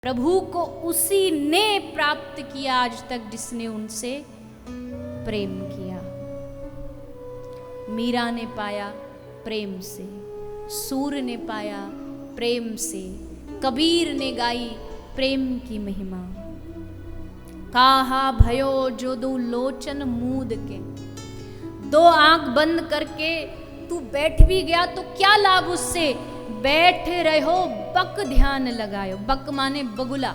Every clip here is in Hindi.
प्रभु को उसी ने प्राप्त किया आज तक जिसने उनसे प्रेम किया। मीरा ने पाया प्रेम से, सूर ने पाया प्रेम से, कबीर ने गाई प्रेम की महिमा। काहा भयो जो दो लोचन मूद के, दो आंख बंद करके तू बैठ भी गया तो क्या लाभ उससे, बैठ रहो बक ध्यान लगायो। बक माने बगुला,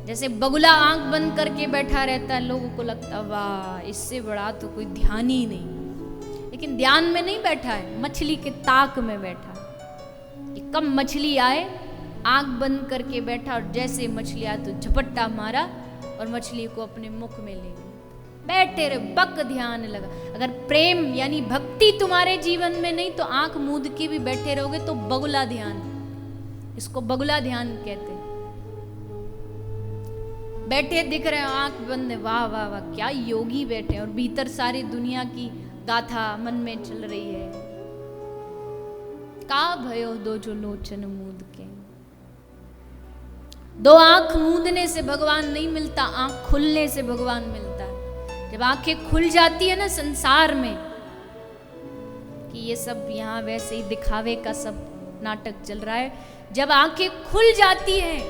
जैसे बगुला आंख बंद करके बैठा रहता है, लोगों को लगता वाह इससे बड़ा तो कोई ध्यान ही नहीं, लेकिन ध्यान में नहीं बैठा है, मछली के ताक में बैठा है कि कब मछली आए, आंख बंद करके बैठा और जैसे मछली आए तो झपट्टा मारा और मछली को अपने मुख में ले गया। बैठे रहे बक ध्यान लगा। अगर प्रेम यानी भक्ति तुम्हारे जीवन में नहीं तो आंख मूंद के भी बैठे रहोगे तो बगुला ध्यान, इसको बगुला ध्यान कहते हैं। बैठे दिख रहे हो आंख बंद है, वाह वाह वाह क्या योगी बैठे, और भीतर सारी दुनिया की गाथा मन में चल रही है। का भयो दो जो लोचन मूंद के, दो आंख मूंदने से भगवान नहीं मिलता, आंख खुलने से भगवान मिलता है। जब आंखें खुल जाती है ना संसार में कि ये सब यहाँ वैसे ही दिखावे का सब नाटक चल रहा है, जब आंखें खुल जाती हैं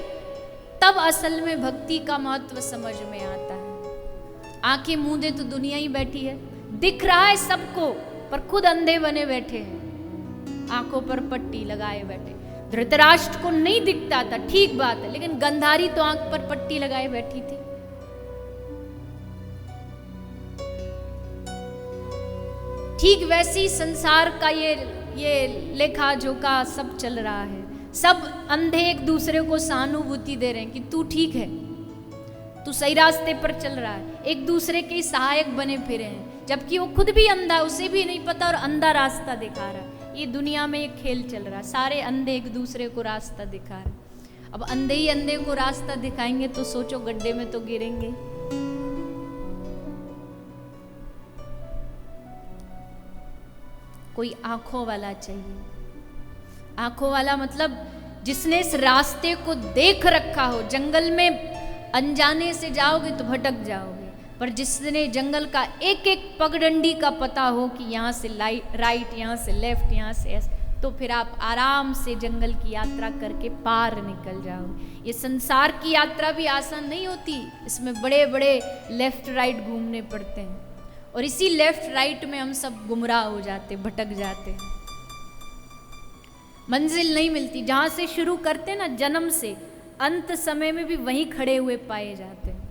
तब असल में भक्ति का महत्व समझ में आता है। आंखें मूंदे तो दुनिया ही बैठी है, दिख रहा है सबको पर खुद अंधे बने बैठे हैं, आंखों पर पट्टी लगाए बैठे। धृतराष्ट्र को नहीं दिखता था, ठीक बात है, लेकिन गंधारी तो आंख पर पट्टी लगाए बैठी थी। ठीक वैसे ही संसार का ये लेखा जोखा सब चल रहा है। सब अंधे एक दूसरे को सहानुभूति दे रहे हैं कि तू ठीक है, तू सही रास्ते पर चल रहा है, एक दूसरे के सहायक बने फिरे हैं, जबकि वो खुद भी अंधा, उसे भी नहीं पता और अंधा रास्ता दिखा रहा है। ये दुनिया में एक खेल चल रहा है, सारे अंधे एक दूसरे को रास्ता दिखा रहे हैं। अब अंधे ही अंधे को रास्ता दिखाएंगे तो सोचो गड्ढे में तो गिरेंगे। कोई आंखों वाला चाहिए, आंखों वाला मतलब जिसने इस रास्ते को देख रखा हो। जंगल में अनजाने से जाओगे तो भटक जाओगे, पर जिसने जंगल का एक एक पगडंडी का पता हो कि यहाँ से राइट, यहाँ से लेफ्ट, यहाँ से ऐसे, तो फिर आप आराम से जंगल की यात्रा करके पार निकल जाओगे। ये संसार की यात्रा भी आसान नहीं होती, इसमें बड़े बड़े लेफ्ट राइट घूमने पड़ते हैं, और इसी लेफ्ट राइट में हम सब गुमराह हो जाते, भटक जाते हैं, मंजिल नहीं मिलती। जहां से शुरू करते ना जन्म से, अंत समय में भी वहीं खड़े हुए पाए जाते हैं,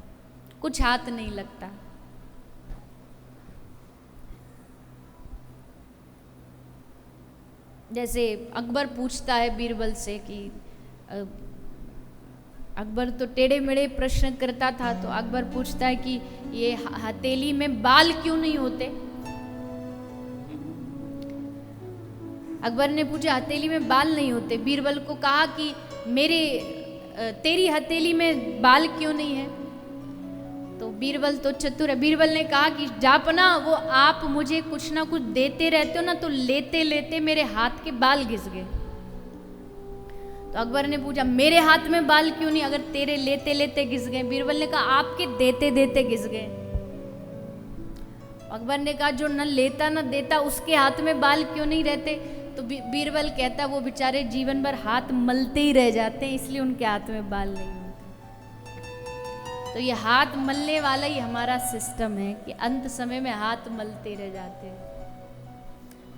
कुछ हाथ नहीं लगता। जैसे अकबर पूछता है बीरबल से कि अकबर तो टेढ़े मेढ़े प्रश्न करता था, तो अकबर पूछता है कि ये हथेली में बाल क्यों नहीं होते। अकबर ने पूछा हथेली में बाल नहीं होते। बीरबल को कहा कि तेरी हथेली में बाल क्यों नहीं है। तो बीरबल तो चतुर है, बीरबल ने कहा कि जापना वो आप मुझे कुछ ना कुछ देते रहते हो ना, तो लेते लेते मेरे हाथ के बाल घिस गए। तो अकबर ने पूछा मेरे हाथ में बाल क्यों नहीं, अगर तेरे लेते लेते घिस गए। बीरबल ने कहा आपके देते देते घिस गए। अकबर ने कहा जो न लेता न देता उसके हाथ में बाल क्यों नहीं रहते। तो बीरबल कहता वो बेचारे जीवन भर हाथ मलते ही रह जाते हैं, इसलिए उनके हाथ में बाल नहीं होते। तो ये हाथ मलने वाला ही हमारा सिस्टम है कि अंत समय में हाथ मलते रह जाते हैं।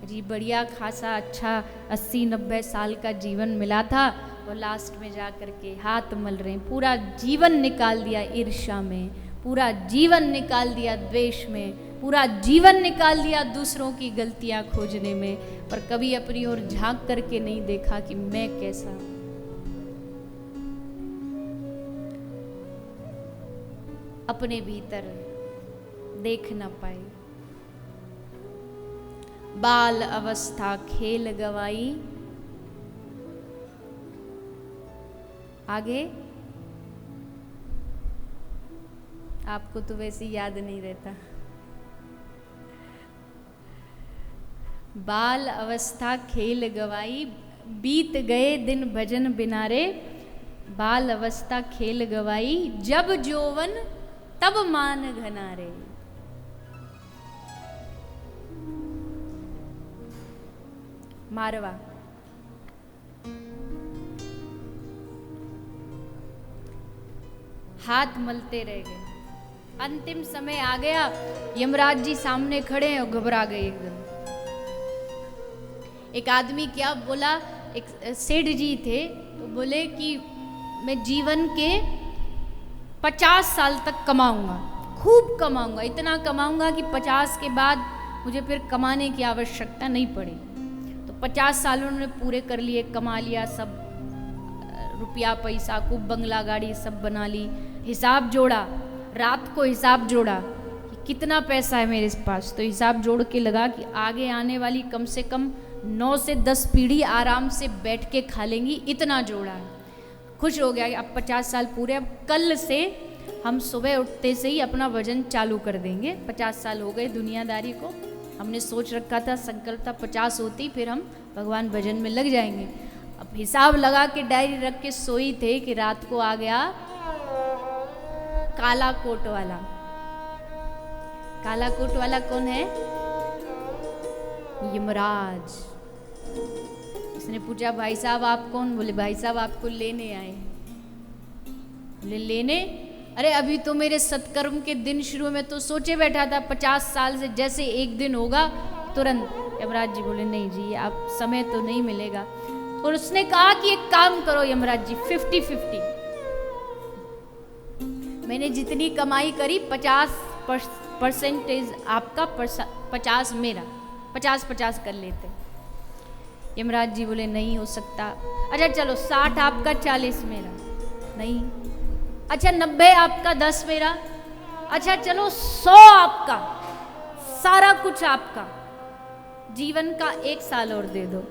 जी बढ़िया खासा अच्छा 80-90 साल का जीवन मिला था, और लास्ट में जा कर के हाथ मल रहे हैं। पूरा जीवन निकाल दिया ईर्ष्या में, पूरा जीवन निकाल दिया द्वेष में, पूरा जीवन निकाल दिया दूसरों की गलतियां खोजने में, पर कभी अपनी ओर झांक करके नहीं देखा कि मैं कैसा हूं। अपने भीतर देख ना पाए। बाल अवस्था खेल गवाई, आगे आपको तो वैसे याद नहीं रहता। बाल अवस्था खेल गवाई, बीत गए दिन भजन बिनारे, बाल अवस्था खेल गवाई, जब जोवन तब मान घना रे। मारवा। हाथ मलते रह गए। अंतिम समय आ गया, यमराज जी सामने खड़े हैं और घबरा गए एकदम। एक आदमी क्या बोला, एक सेठ जी थे, तो बोले कि मैं जीवन के 50 साल तक कमाऊंगा, खूब कमाऊंगा, इतना कमाऊंगा कि 50 के बाद मुझे फिर कमाने की आवश्यकता नहीं पड़े। तो 50 साल उन्होंने पूरे कर लिए, कमा लिया सब, रुपया पैसा, खूब बंगला गाड़ी सब बना ली। हिसाब जोड़ा, रात को हिसाब जोड़ा कि कितना पैसा है मेरे पास, तो हिसाब जोड़ के लगा कि आगे आने वाली कम से कम 9 से 10 पीढ़ी आराम से बैठ के खा लेंगी, इतना जोड़ा है। खुश हो गया कि अब 50 साल पूरे, अब कल से हम सुबह उठते से ही अपना वजन चालू कर देंगे। 50 साल हो गए दुनियादारी को, हमने सोच रखा था, संकल्प था 50 होती फिर हम भगवान भजन में लग जाएंगे। अब हिसाब लगा के डायरी रख के सोई थे कि रात को आ गया काला कोट वाला। काला कोट वाला कौन है? यमराज। उसने पूछा भाई साहब आप कौन? बोले भाई साहब आपको लेने आए। बोले लेने? अरे अभी तो मेरे सत्कर्म के दिन शुरू में तो सोचे बैठा था 50 साल से जैसे एक दिन होगा तुरंत। यमराज जी बोले नहीं जी, आप समय तो नहीं मिलेगा। और उसने कहा कि एक काम करो यमराज जी, 50-50, मैंने जितनी कमाई करी 50% आपका, 50 मेरा, 50-50 कर लेते। यमराज जी बोले नहीं हो सकता। अच्छा चलो 60 आपका, 40 मेरा। नहीं। अच्छा 90 आपका, 10 मेरा। अच्छा चलो 100 आपका, सारा कुछ आपका, जीवन का 1 साल और दे दो।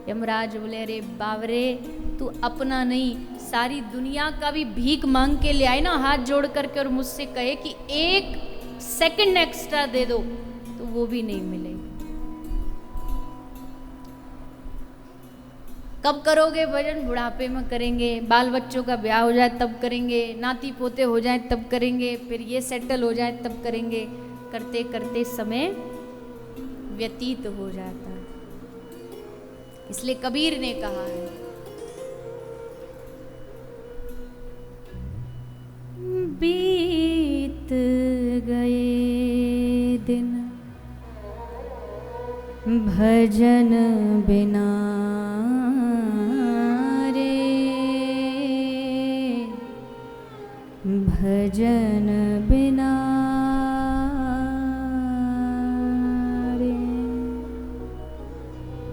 यमराज बोले अरे बावरे, तू अपना नहीं सारी दुनिया का भी भीख मांग के ले आए ना हाथ जोड़ करके, और मुझसे कहे कि 1 सेकंड एक्स्ट्रा दे दो, तो वो भी नहीं मिलेगा। कब करोगे भजन? बुढ़ापे में करेंगे, बाल बच्चों का ब्याह हो जाए तब करेंगे, नाती पोते हो जाए तब करेंगे, फिर ये सेटल हो जाए तब करेंगे। करते करते समय व्यतीत हो जाता है। इसलिए कबीर ने कहा है, बीत गए दिन भजन बिना रे, भजन बिना